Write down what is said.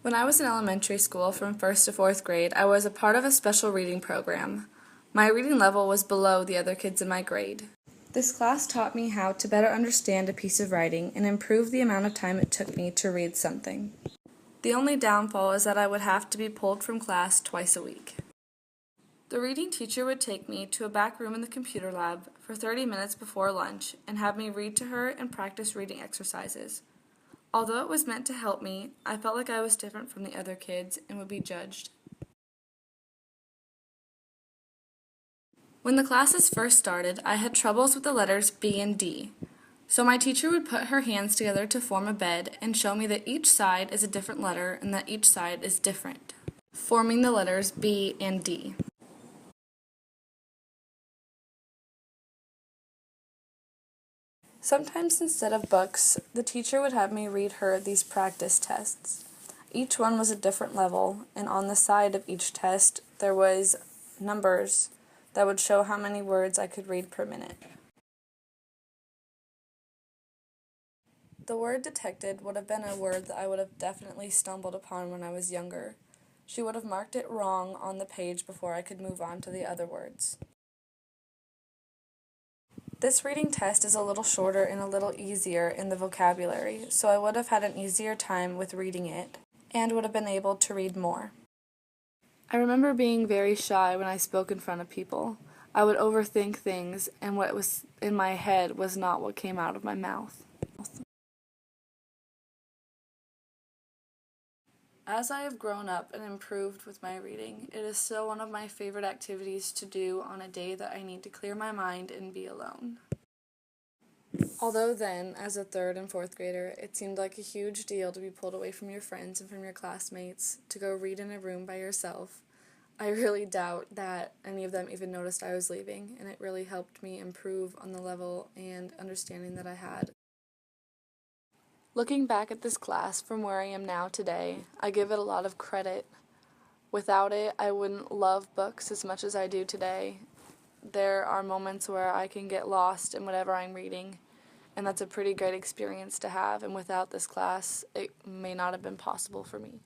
When I was in elementary school from 1st to 4th grade, I was a part of a special reading program. My reading level was below the other kids in my grade. This class taught me how to better understand a piece of writing and improve the amount of time it took me to read something. The only downfall is that I would have to be pulled from class twice a week. The reading teacher would take me to a back room in the computer lab for 30 minutes before lunch and have me read to her and practice reading exercises. Although it was meant to help me, I felt like I was different from the other kids and would be judged. When the classes first started, I had troubles with the letters B and D. So my teacher would put her hands together to form a bed and show me that each side is a different letter and that each side is different, forming the letters B and D. Sometimes instead of books, the teacher would have me read her these practice tests. Each one was a different level, and on the side of each test there was numbers that would show how many words I could read per minute. The word detected would have been a word that I would have definitely stumbled upon when I was younger. She would have marked it wrong on the page before I could move on to the other words. This reading test is a little shorter and a little easier in the vocabulary, so I would have had an easier time with reading it and would have been able to read more. I remember being very shy when I spoke in front of people. I would overthink things, and what was in my head was not what came out of my mouth. As I have grown up and improved with my reading, it is still one of my favorite activities to do on a day that I need to clear my mind and be alone. Although then, as a 3rd and 4th grader, it seemed like a huge deal to be pulled away from your friends and from your classmates to go read in a room by yourself, I really doubt that any of them even noticed I was leaving, and it really helped me improve on the level and understanding that I had. Looking back at this class from where I am now today, I give it a lot of credit. Without it, I wouldn't love books as much as I do today. There are moments where I can get lost in whatever I'm reading, and that's a pretty great experience to have, and without this class, it may not have been possible for me.